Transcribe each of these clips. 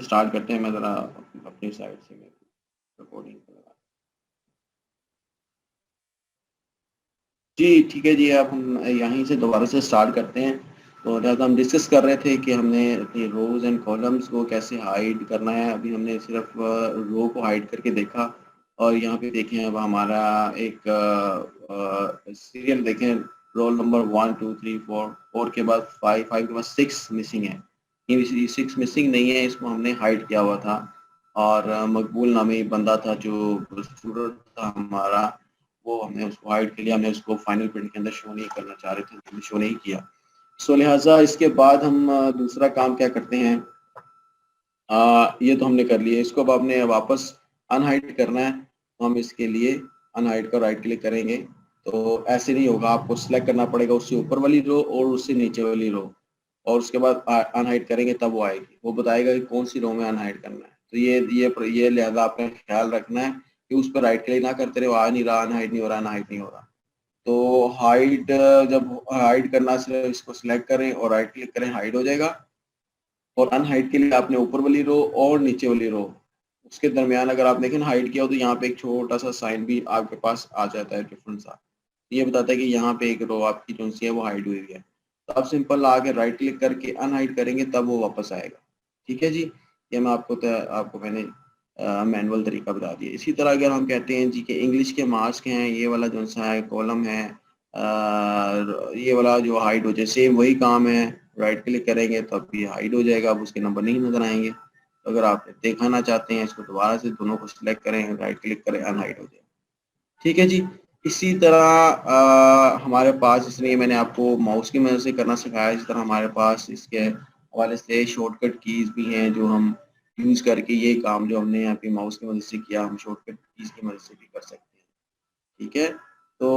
Start करते हैं। मैं ज़रा अपनी साइड से रिकॉर्डिंग लगा। जी ठीक है जी, अब हम यहीं से दोबारा से स्टार्ट करते हैं। तो जैसा हम डिस्कस कर रहे थे कि हमने अपनी रोज़ एंड कॉलम्स को कैसे हाइड करना है। अभी हमने सिर्फ रो को हाइड करके देखा, और यहाँ पे देखें अब हमारा एक सीरियल देखें, रोल नंबर 1 2 3 4, 4 के बाद 5, 5 के बाद 6 मिसिंग है। ये 6 मिसिंग नहीं है, इसको हमने हाइड किया हुआ था। और मकबूल नामी बंदा था जो स्टूडेंट था हमारा, वो हमने उसको हाइड के लिए हमने उसको फाइनल प्रिंट के अंदर शो नहीं करना चाह रहे थे, हमने शो नहीं किया। सो लिहाजा इसके बाद हम दूसरा काम क्या करते हैं, ये तो हमने कर लिया। इसको अब आपने वापस अनहाइड करना है, तो हम इसके लिए अनहाइड का राइट क्लिक करेंगे। तो ऐसे नहीं होगा, आपको सिलेक्ट करना पड़ेगा उससे ऊपर वाली रो और उससे नीचे वाली रो, और उसके बाद अनहाइड करेंगे तब वो आएगी, वो बताएगा कि कौन सी रो में अनहाइड करना है। तो ये लिहाजा आपने ख्याल रखना है कि उस पर राइट क्लिक ना करते रहे, आ नहीं रहा, अनहाइड नहीं हो रहा, अनहाइड नहीं हो रहा। तो हाइड, जब हाइड करना सिर्फ इसको सिलेक्ट करें और राइट क्लिक करें, हाइड हो जाएगा। और अनहाइड के लिए आपने ऊपर वाली रो और नीचे वाली रो, उसके दरमियान अगर आप देखें हाइड किया हो, तो यहाँ पे एक छोटा सा साइन भी आपके पास आ जाता है, डिफरेंट सा। ये बताता है कि यहाँ पे एक रो आपकी जो सी है वो हाइड हुई है। तो आप सिंपल आके राइट क्लिक करके अनहाइड करेंगे, तब वो वापस आएगा। ठीक है जी, ये मैं आपको मैंने मैनुअल तरीका बता दिया। इसी तरह अगर हम कहते हैं जी कि इंग्लिश के मार्क्स हैं, ये वाला जो सा है कॉलम है, ये वाला जो हाइड हो जाए, सेम वही काम है, राइट क्लिक करेंगे तो अब ये हाइड हो जाएगा, अब उसके नंबर नहीं नजर आएंगे। तो अगर आप दिखाना चाहते हैं इसको, दोबारा से दोनों को सिलेक्ट करें, राइट क्लिक करें, अनहाइड हो जाए। ठीक है जी। इसी तरह हमारे पास, इसलिए मैंने आपको माउस की मदद से करना सिखाया, इस तरह हमारे पास इसके हवाले से शॉर्टकट कीज भी हैं जो हम यूज़ करके ये काम जो हमने यहाँ पे माउस की मदद से किया, हम शॉर्टकट कीज की मदद से भी कर सकते हैं। ठीक है, तो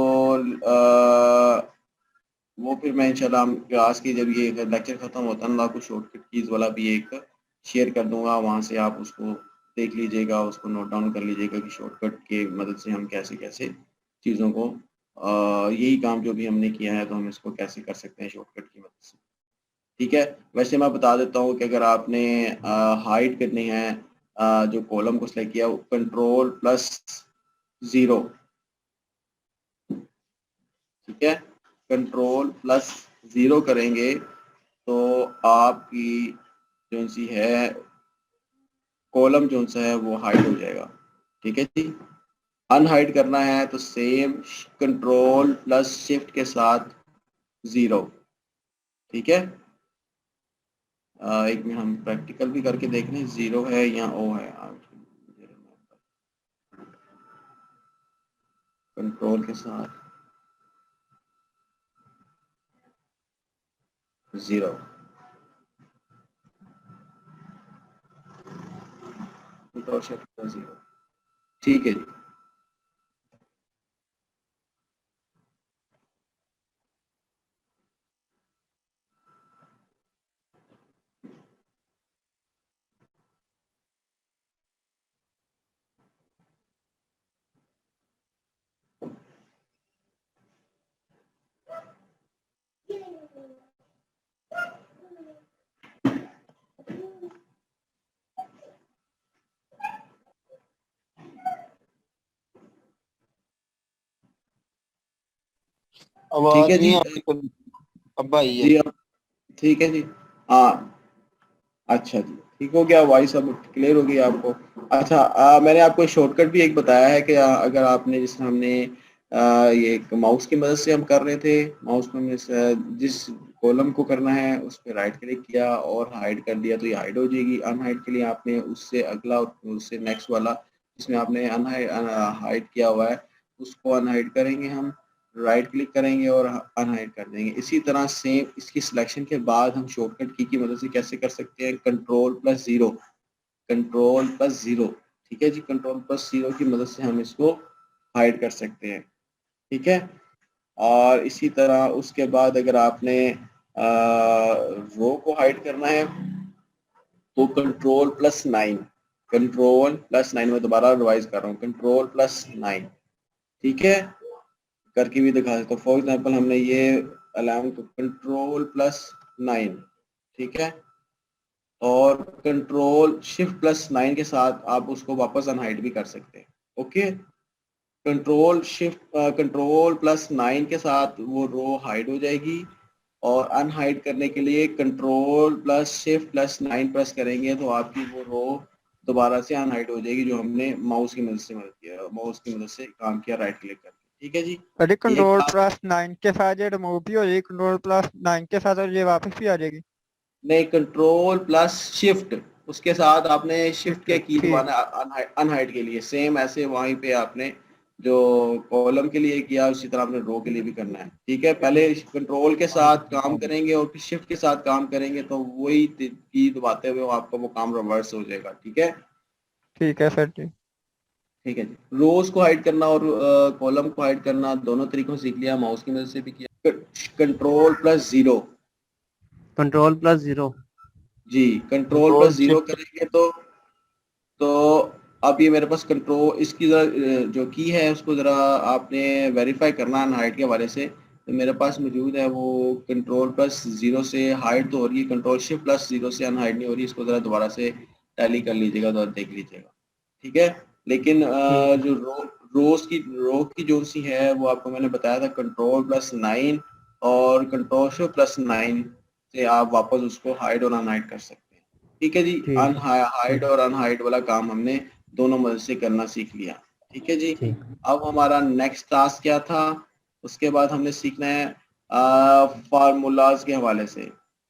वो फिर मैं इंशाल्लाह हम क्लास की जब ये लेक्चर खत्म होता है ना, आपको शॉर्टकट कीज वाला भी एक शेयर कर दूंगा, वहाँ से आप उसको देख लीजिएगा, उसको नोट डाउन कर लीजिएगा कि शॉर्टकट के मदद से हम कैसे कैसे चीज़ों को, यही काम जो भी हमने किया है तो हम इसको कैसे कर सकते हैं शॉर्टकट की मदद से। ठीक है, वैसे मैं बता देता हूँ कि अगर आपने हाइड करनी है जो कॉलम को सिलेक्ट किया, कंट्रोल+0, ठीक है, कंट्रोल+0 करेंगे तो आपकी जो सी है कॉलम जो सा है वो हाइड हो जाएगा। ठीक है जी। अनहाइड करना है तो सेम कंट्रोल+शिफ्ट के साथ 0। ठीक है, एक मिनट हम प्रैक्टिकल भी करके देख लें, 0 है या ओ है। कंट्रोल के साथ 0, कंट्रोल शिफ्ट 0। ठीक है जी। ठीक है आवाज जी। नहीं आ रही, अब आई है। जी अब ठीक है जी। हाँ, अच्छा जी, ठीक हो गया, वॉइस अब क्लियर हो गई आपको। अच्छा, मैंने आपको शॉर्टकट भी एक बताया है कि अगर आपने, जैसे हमने ये माउस की मदद से हम कर रहे थे, माउस में हमने जिस कॉलम को करना है उस पर राइट क्लिक किया और हाइड कर दिया तो ये हाइड हो जाएगी। अनहाइड के लिए आपने उससे अगला, उससे नेक्स्ट वाला जिसमें आपने अनहाइड हाइड किया हुआ है उसको अनहाइड करेंगे हम, राइट क्लिक करेंगे और अनहाइड कर देंगे। इसी तरह सेम इसकी सिलेक्शन के बाद हम शॉर्टकट की मदद से कैसे कर सकते हैं, कंट्रोल+0, कंट्रोल+0। ठीक है जी, कंट्रोल+0 की मदद से हम इसको हाइड कर सकते हैं। ठीक है, और इसी तरह उसके बाद अगर आपने रो को हाइड करना है तो कंट्रोल+9, कंट्रोल+9, मैं दोबारा रिवाइज कर रहा हूँ, कंट्रोल+9। ठीक है, करके भी दिखा सकते हो। फॉर एग्जाम्पल हमने ये अलार्म को कंट्रोल+9, ठीक है, और कंट्रोल शिफ्ट प्लस 9 के साथ आप उसको वापस अनहाइड भी कर सकते हैं। ओके, कंट्रोल प्लस 9 के साथ वो रो हाइड हो जाएगी, और अनहाइड करने के लिए control plus shift plus 9 press करेंगे तो आपकी वो रो दोबारा से अनहाइड हो जाएगी, जो हमने माउस की मदद से काम किया राइट क्लिक करके। ठीक है जी, अरे ये कंट्रोल काम प्लस 9 के साथ ये रिमूव भी हो जाएगी, कंट्रोल प्लस 9 के साथ और ये वापस भी आ जाएगी। नहीं, कंट्रोल प्लस शिफ्ट, उसके साथ आपने शिफ्ट के की ठीक। दबाना अनहाइड के लिए, सेम ऐसे वहीं पे आपने जो कॉलम के लिए किया उसी तरह आपने रो के लिए भी करना है। ठीक है, पहले कंट्रोल के साथ काम करेंगे और फिर शिफ्ट के साथ काम करेंगे, तो वही की दबाते हुए आपका वो काम रिवर्स हो जाएगा। ठीक है, ठीक है सर जी। ठीक है जी। रोज को हाइड करना और कॉलम को हाइड करना दोनों तरीकों से सीख लिया, माउस की मदद से भी किया। Control plus zero, control plus zero, जी control plus control zero shift. करेंगे तो अब ये मेरे पास कंट्रोल, इसकी जरा जो की है उसको ज़रा आपने वेरीफाई करना है हाइट के हवाले से। तो मेरे पास मौजूद है वो कंट्रोल प्लस जीरो से हाइट तो हो रही है, कंट्रोल शिफ्ट प्लस जीरो से अनहाइड नहीं हो रही, इसको ज़रा दोबारा से टैली कर लीजिएगा तो देख लीजिएगा। ठीक है, लेकिन ठीक है। जो रो की जो सी है वो आपको मैंने बताया था, कंट्रोल प्लस 9 और कंट्रोल शिफ्ट प्लस 9 से आप वापस उसको हाइड और अनहाइड कर सकते हैं। ठीक है जी, ठीक है। हाइड और अनहाइड वाला काम हमने दोनों मदद से करना सीख लिया। ठीक है जी, ठीक। अब हमारा नेक्स्ट टास्क क्या था, उसके बाद हमने सीखना है फार्मूलाज के हवाले से।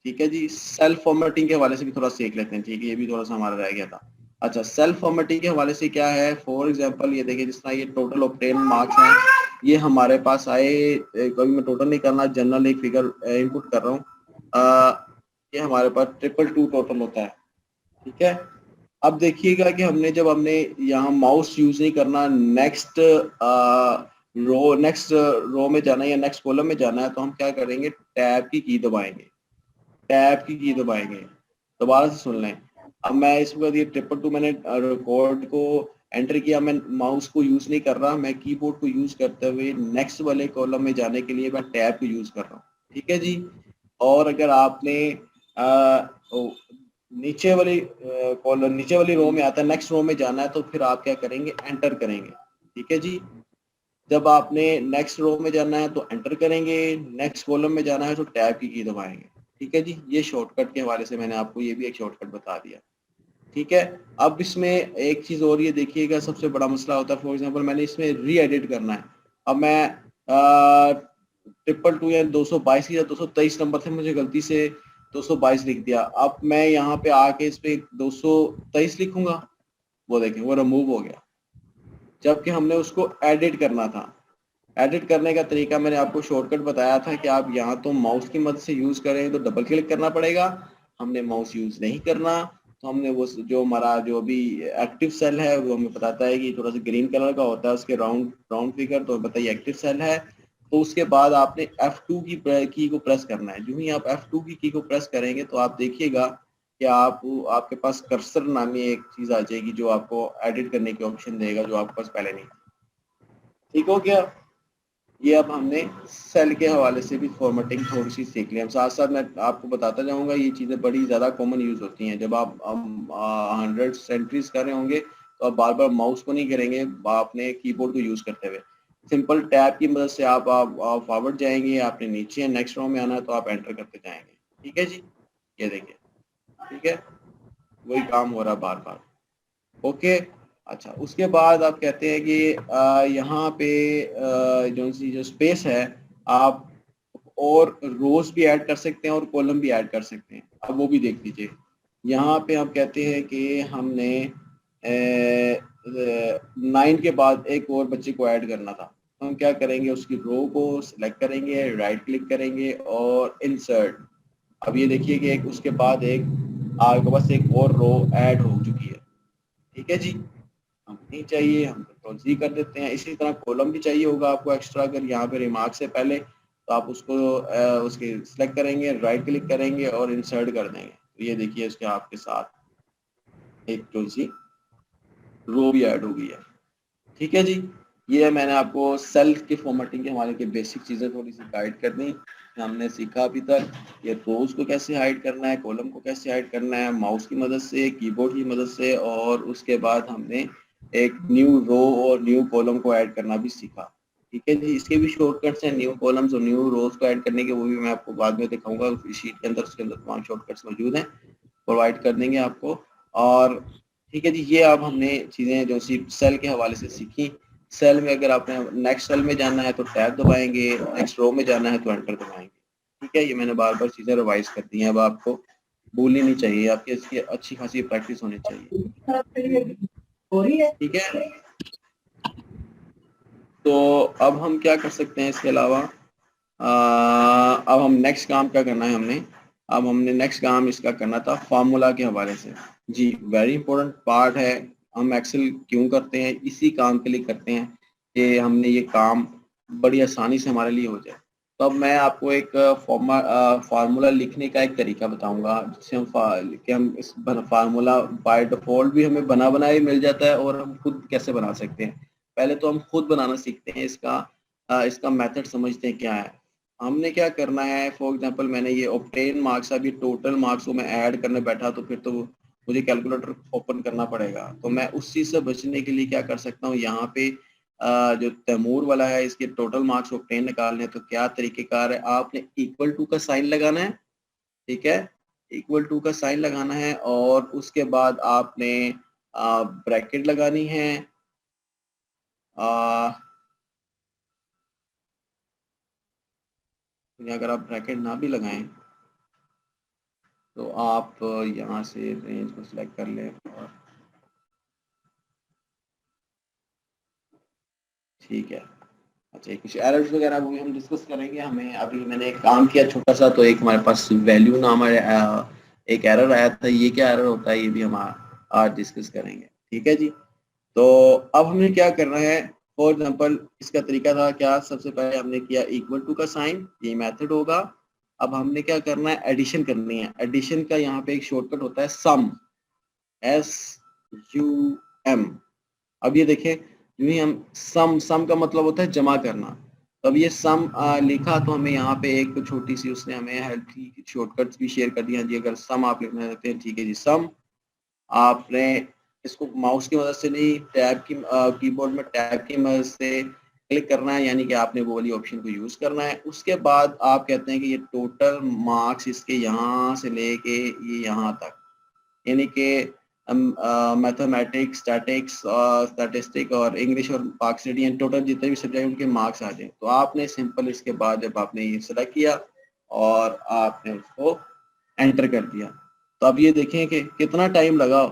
ठीक है जी, सेल्फ फॉर्मेटिंग के हवाले से भी थोड़ा सीख लेते हैं। ठीक है, ये भी थोड़ा सा हमारा रह गया था। अच्छा, सेल्फ फॉर्मेटिंग के हवाले से क्या है, फॉर एग्जांपल ये देखिए, जिस तरह ये टोटल ऑब्टेन मार्क्स हैं, ये हमारे पास आए, कभी मैं टोटल नहीं करना, जनरल एक फिगर इनपुट कर रहा हूँ, ये हमारे पास 222 टोटल होता है। ठीक है, अब देखिएगा कि जब हमने यहाँ माउस यूज नहीं करना, नेक्स्ट रो में जाना है या नेक्स्ट कॉलम में जाना है, तो हम क्या करेंगे, टैब की दबाएंगे, टैब की दबाएंगे। दोबारा से सुन लें, अब मैं इसके बाद ये 222 मैंने रिकॉर्ड को एंटर किया, मैं माउस को यूज नहीं कर रहा, मैं कीबोर्ड को यूज करते हुए नेक्स्ट वाले कॉलम में जाने के लिए मैं टैब को यूज कर रहा हूँ। ठीक है जी, और अगर आपने नीचे वाली कॉलम, नीचे वाली रो में आता है, नेक्स्ट रो में जाना है, तो फिर आप क्या करेंगे, एंटर करेंगे। ठीक है जी, जब आपने नेक्स्ट रो में जाना है तो एंटर करेंगे, नेक्स्ट कॉलम में जाना है तो टैब की दबाएंगे। ठीक है जी, ये शॉर्टकट के हवाले से मैंने आपको ये भी एक शॉर्टकट बता दिया। ठीक है, अब इसमें एक चीज और ये देखिएगा, सबसे बड़ा मसला होता है, फॉर एग्जांपल मैंने इसमें री एडिट करना है। अब मैं 222 या 222 या 223 नंबर थे, मुझे गलती से 222 लिख दिया, अब मैं यहाँ पे आके इस पे 223 लिखूंगा, वो देखें वो रिमूव हो गया, जबकि हमने उसको एडिट करना था। एडिट करने का तरीका मैंने आपको शॉर्टकट बताया था कि आप यहाँ तो माउस की मदद से यूज करें तो डबल क्लिक करना पड़ेगा, हमने माउस यूज नहीं करना, तो हमने वो जो हमारा जो अभी एक्टिव सेल है वो हमें बताता है कि थोड़ा सा ग्रीन कलर का होता है, उसके राउंड राउंड फिगर, तो बताइए एक्टिव सेल है। तो उसके बाद आपने F2 की को प्रेस करना है। जो ही आप F2 की को प्रेस करेंगे तो आप देखिएगा कि आपके पास कर्सर नामी एक चीज आ जाएगी जो आपको एडिट करने की ऑप्शन देगा, जो आपके पास पहले नहीं थी। ठीक हो गया, ये अब हमने सेल के हवाले से भी फॉर्मेटिंग थोड़ी सी सीख ली। साथ साथ मैं आपको बताता जाऊंगा, ये चीज़ें बड़ी ज़्यादा कॉमन यूज़ होती हैं। जब आप 100 एंट्रीज कर रहे होंगे तो आप बार बार माउस को नहीं करेंगे, आपने कीबोर्ड को यूज़ करते हुए सिंपल टैब की मदद से आप फॉरवर्ड जाएंगे, आपने नीचे नेक्स्ट रो में आना है तो आप एंटर करते जाएंगे। ठीक है जी, ये देखिए, ठीक है, वही काम हो रहा है बार बार। ओके, अच्छा, उसके बाद आप कहते हैं कि यहाँ पे जो स्पेस है, आप और रोज भी ऐड कर सकते हैं और कॉलम भी ऐड कर सकते हैं। अब वो भी देख लीजिए, यहाँ पे हम कहते हैं कि हमने 9 के बाद एक और बच्चे को ऐड करना था, तो हम क्या करेंगे, उसकी रो को सिलेक्ट करेंगे, राइट क्लिक करेंगे और इंसर्ट। अब ये देखिए कि एक उसके बाद एक आपके पास एक और रो ऐड हो चुकी है। ठीक है जी, हम नहीं चाहिए, हम कंट्रोल जी कर देते हैं। इसी तरह कॉलम भी चाहिए होगा आपको एक्स्ट्रा, अगर यहाँ पे रिमार्क से पहले, तो आप उसको उसके सिलेक्ट करेंगे, राइट क्लिक करेंगे और इंसर्ट कर देंगे। तो ये देखिए, उसके आपके साथ एक जो सी रो भी ऐड हो गई है। ठीक है जी, ये मैंने आपको सेल की फॉर्मेटिंग के हमारे के बेसिक चीज़ें थोड़ी सी गाइड कर दी। हमने सीखा अभी तक ये रोज को कैसे हाइड करना है, कॉलम को कैसे हाइड करना है माउस की मदद से, कीबोर्ड की मदद से, और उसके बाद हमने एक न्यू रो और न्यू कॉलम को ऐड करना भी सीखा। ठीक है जी, इसके भी शॉर्टकट्स हैं, न्यू कॉलम्स और न्यू रोज को ऐड करने के, वो भी मैं आपको बाद में दिखाऊंगा शीट के अंदर, उसके अंदर तमाम शॉर्टकट्स मौजूद हैं, प्रोवाइड कर देंगे आपको। और ठीक है जी, ये अब हमने चीज़ें जो सी सेल के हवाले से सीखी। सेल में अगर आपने नेक्स्ट सेल में जाना है तो टैब दबाएंगे, नेक्स्ट रो में जाना है तो एंटर दबाएंगे। ठीक है, ये मैंने बार बार चीज़ें रिवाइज कर दी हैं, अब आपको भूलनी नहीं चाहिए, आपकी इसकी अच्छी खासी प्रैक्टिस होनी चाहिए। ठीक है, तो अब हम क्या कर सकते हैं इसके अलावा, अब हम नेक्स्ट काम क्या करना है हमने, अब हमने नेक्स्ट काम इसका करना था फार्मूला के हवाले से। जी, वेरी इंपॉर्टेंट पार्ट है। हम एक्सेल क्यों करते हैं, इसी काम के लिए करते हैं कि हमने ये काम बड़ी आसानी से हमारे लिए हो जाए। तो अब मैं आपको एक फार्मूला लिखने का एक तरीका बताऊंगा, जिससे हम इस फार्मूला बाय डिफॉल्ट भी हमें बना बनाया ही मिल जाता है, और हम खुद कैसे बना सकते हैं। पहले तो हम खुद बनाना सीखते हैं, इसका मेथड समझते हैं क्या है। हमने क्या करना है, फॉर एग्जांपल मैंने ये ऑब्टेन मार्क्स, अभी टोटल मार्क्स को मैं ऐड करने बैठा तो फिर तो मुझे कैलकुलेटर ओपन करना पड़ेगा। तो मैं उस चीज़ से बचने के लिए क्या कर सकता हूँ, यहाँ पे जो तैमूर वाला है, इसके टोटल मार्क्स ऑब्टेन निकालने हैं, तो क्या तरीकेकार है, आपने इक्वल टू का साइन लगाना है। ठीक है, इक्वल टू का साइन लगाना है, और उसके बाद आपने ब्रैकेट लगानी है। अगर आप ब्रैकेट ना भी लगाएं तो आप यहाँ से रेंज को सिलेक्ट कर लें, और ठीक है। अच्छा, कुछ एरर्स वगैरह वो भी हम डिस्कस करेंगे। हमें अभी मैंने एक काम किया छोटा सा, तो एक हमारे पास वैल्यू नाम है, एक एरर आया था, ये क्या एरर होता है ये भी हम आज डिस्कस करेंगे। ठीक है जी, तो अब हमें क्या करना है, फॉर एग्जांपल इसका तरीका था क्या, सबसे पहले हमने किया इक्वल टू का साइन, ये मेथड होगा। अब हमने क्या करना है, एडिशन करनी है। एडिशन का यहाँ पे एक शॉर्टकट होता है सम, SUM। अब ये देखें, यूं ही हम सम का मतलब होता है जमा करना। तो अब ये सम लिखा, तो हमें यहाँ पे एक छोटी सी उसने हमें हेल्प की, शॉर्टकट्स भी शेयर कर दिया जी। अगर सम आप लिखना चाहते हैं, ठीक है जी, सम आपने इसको माउस की मदद से नहीं, टैब की कीबोर्ड में टैब की मदद से क्लिक करना है, यानी कि आपने वो वाली ऑप्शन को यूज करना है। उसके बाद आप कहते हैं कि ये टोटल मार्क्स इसके यहाँ से लेके ये यहाँ तक, यानी कि मैथमेटिक्स, स्टैटिस्टिक और इंग्लिश और पाकिस्तानी टोटल जितने भी सब्जेक्ट उनके मार्क्स आ जाए। तो आपने सिंपल इसके बाद जब आपने ये सेलेक्ट किया और आपने उसको एंटर कर दिया, तो अब ये देखें कि कितना टाइम लगा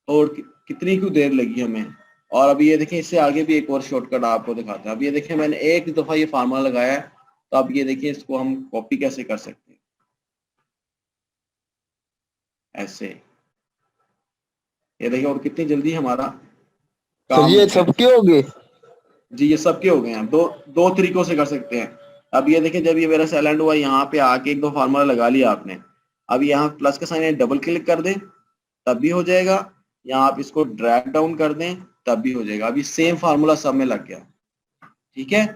और कितनी क्यों देर लगी हमें। और अभी ये देखें, इससे आगे भी एक और शॉर्टकट आपको दिखाते हैं। अब ये देखें, मैंने एक दफ़ा ये फार्मूला लगाया है, तो अब ये देखिए इसको हम कॉपी कैसे कर सकते हैं, ऐसे। ये देखिए, और कितनी जल्दी हमारा सर काम ये हो गया। सबके हो गए? जी, ये सबके हो गए हैं। दो दो तरीकों से कर सकते हैं। अब ये देखें, जब ये मेरा साइलेंट हुआ, यहाँ पे आके एक दो फार्मूला लगा लिया आपने, अब यहाँ प्लस का साइन है, डबल क्लिक कर दें तब भी हो जाएगा, या आप इसको ड्रैग डाउन कर दें तब भी हो जाएगा। अभी सेम फार्मूला सब में लग गया। ठीक है,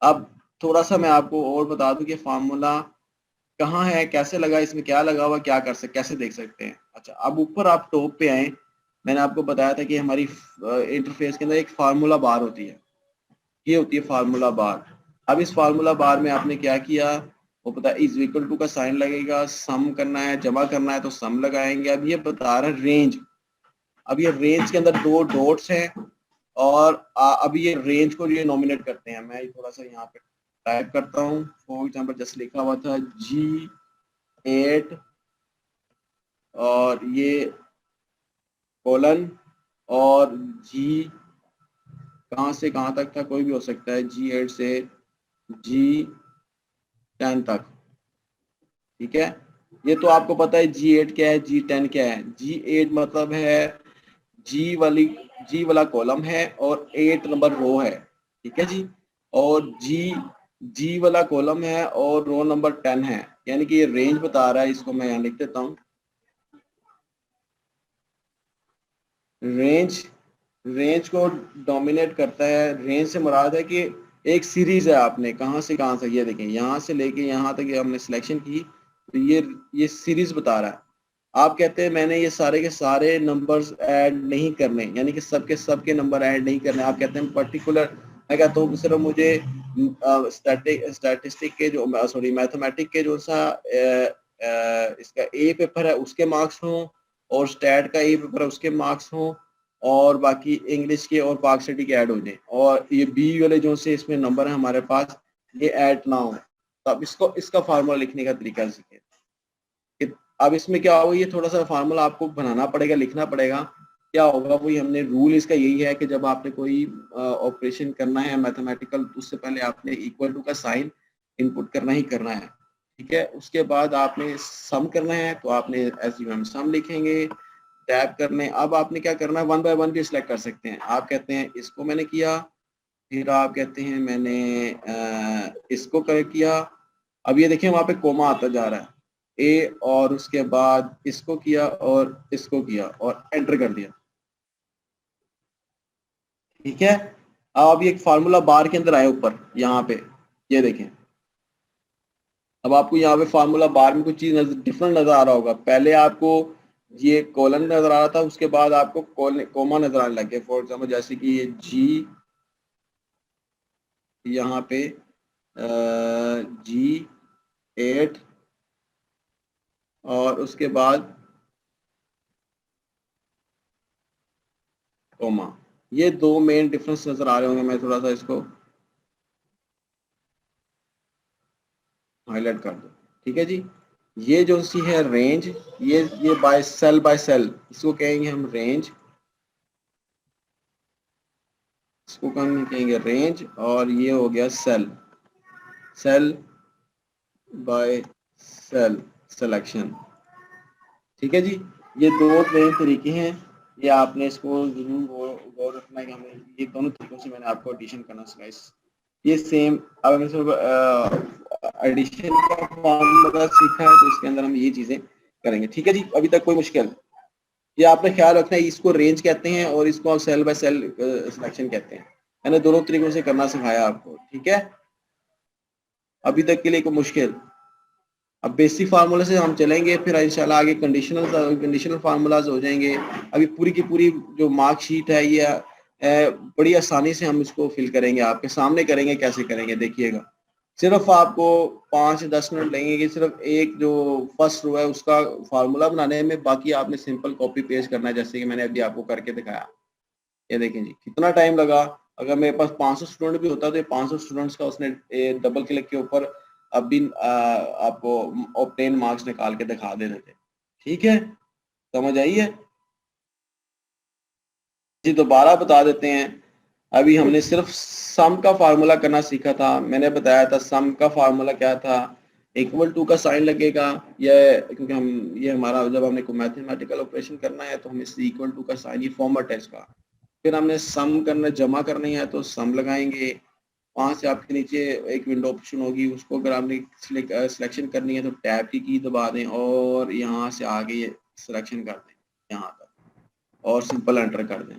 अब थोड़ा सा मैं आपको और बता दूं कि फार्मूला कहाँ है, कैसे लगा, इसमें क्या लगा हुआ, क्या कर सकते, कैसे देख सकते हैं। अच्छा, अब ऊपर आप टॉप पे आए, मैंने आपको बताया था कि हमारी इंटरफेस के अंदर एक फार्मूला बार होती है, ये होती है फार्मूला बार। अब इस फार्मूला बार में आपने क्या किया, वो पता है इज इक्वल टू का साइन लगेगा, सम करना है, जमा करना है तो सम लगाएंगे। अब ये बता रहा है रेंज, अब ये रेंज के अंदर दो डॉट्स हैं, और अभी ये रेंज को ये नॉमिनेट करते हैं। मैं थोड़ा सा यहाँ पे टाइप करता हूँ, फॉर एग्जाम्पल जैसे लिखा हुआ था G8, और ये कोलन, और G कहाँ से कहाँ तक था, कोई भी हो सकता है, G8 से G10 तक। ठीक है, ये तो आपको पता है G8 क्या है, G10 क्या है। G8 मतलब है जी वाला कॉलम है और 8 नंबर रो है। ठीक है जी, और जी वाला कॉलम है और रो नंबर 10 है, यानी कि ये रेंज बता रहा है। इसको मैं यहाँ लिख देता हूँ, रेंज रेंज को डोमिनेट करता है। रेंज से मुराद है कि एक सीरीज है, आपने कहाँ से कहाँ तक, ये देखें यहाँ से लेके यहाँ तक ये हमने सिलेक्शन की, तो ये सीरीज बता रहा है। आप कहते हैं मैंने ये सारे के सारे नंबर्स ऐड नहीं करने, यानी कि सबके नंबर ऐड नहीं करने। आप कहते हैं पर्टिकुलर, मैं कहता हूँ सिर्फ मुझे स्टैटिस्टिक के जो सॉरी मैथमेटिक के जो सा इसका ए पेपर है उसके मार्क्स हों, और स्टैट का ए पेपर है उसके मार्क्स हों, और बाकी इंग्लिश के और पाक स्टडी के ऐड हो जाए, और ये बी वाले जो से इसमें नंबर है हमारे पास ये ऐड ना हो। तो अब इसका फार्मूला लिखने का तरीका सीखें। अब इसमें क्या होगा, ये थोड़ा सा फार्मूला आपको बनाना पड़ेगा, लिखना पड़ेगा। क्या होगा, वही हमने रूल इसका यही है कि जब आपने कोई ऑपरेशन करना है मैथमेटिकल, तो उससे पहले आपने इक्वल टू का साइन इनपुट करना ही करना है, ठीक है। उसके बाद आपने सम करना है, तो आपने एसयूएम सम लिखेंगे, टैब करने। अब आपने क्या करना है, 1 बाय 1 भी सिलेक्ट कर सकते हैं। आप कहते हैं इसको मैंने किया, फिर आप कहते हैं मैंने इसको किया। अब ये देखिए वहां पे कोमा आता जा रहा है, ए, और उसके बाद इसको किया और इसको किया और एंटर कर दिया, ठीक है। अब आप ये फार्मूला बार के अंदर आए ऊपर यहाँ पे, ये देखें। अब आपको यहाँ पे फार्मूला बार में कुछ चीज डिफरेंट नजर आ रहा होगा। पहले आपको ये कॉलन नजर आ रहा था, उसके बाद आपको कोमा नजर आने लगे। फॉर एग्जाम्पल जैसे कि ये जी, यहाँ पे G8, और उसके बाद कोमा। ये दो मेन डिफरेंस नजर आ रहे होंगे। मैं थोड़ा सा इसको हाईलाइट कर दूं, ठीक है जी। ये जो सी है रेंज, ये बाय सेल, इसको कहेंगे हम रेंज, इसको हम कहेंगे रेंज। और ये हो गया सेल बाय सेल सिलेक्शन, ठीक है जी। ये दो मेन तरीके हैं, ये आपने इसको जरूर गौर रखना है कि हमें ये दोनों तरीकों से मैंने आपको एडिशन करना सिखाया। ये सेम, अब हमने सिर्फ एडिशन का फॉर्मूला सीखा है, तो इसके अंदर हम ये चीजें करेंगे, ठीक है जी। अभी तक कोई मुश्किल, ये आपने ख्याल रखना है, इसको रेंज कहते हैं और इसको आप सेल बाय सेल सिलेक्शन कहते हैं। मैंने दोनों तरीकों से करना सिखाया आपको, ठीक है। अभी तक के लिए कोई मुश्किल? अब बेसिक फार्मूले से हम चलेंगे, फिर इंशाल्लाह आगे कंडीशनल फार्मूलाज हो जाएंगे। अभी पूरी की पूरी जो मार्कशीट है ये बड़ी आसानी से हम इसको फिल करेंगे, आपके सामने करेंगे, कैसे करेंगे देखिएगा। सिर्फ आपको 5-10 मिनट लगेंगे कि सिर्फ एक जो फर्स्ट रो है उसका फार्मूला बनाने में, बाकी आपने सिंपल कॉपी पेस्ट करना है, जैसे कि मैंने अभी आपको करके दिखाया। ये देखें जी कितना टाइम लगा। अगर मेरे पास 500 स्टूडेंट भी होता तो 500 स्टूडेंट्स का उसने डबल क्लिक के ऊपर अभी आपको ऑब्टेन मार्क्स निकाल के दिखा देते थे, ठीक है। समझ आई है जी? दोबारा बता देते हैं। अभी हमने सिर्फ सम का फार्मूला करना सीखा था। मैंने बताया था सम का फार्मूला क्या था, इक्वल टू का साइन लगेगा, ये क्योंकि हम ये हमारा जब हमने कोई मैथमेटिकल ऑपरेशन करना है तो हम इस इक्वल टू का साइन, ये फॉर्मेट है इसका। फिर हमने सम करना, जमा करनी है तो सम लगाएंगे। 5 से आपके नीचे एक विंडो ऑप्शन होगी, उसको अगर आपने सिलेक्शन करनी है तो टैब की दबा दें और यहाँ से आगे ये सिलेक्शन कर दें यहाँ तक और सिंपल एंटर कर दें।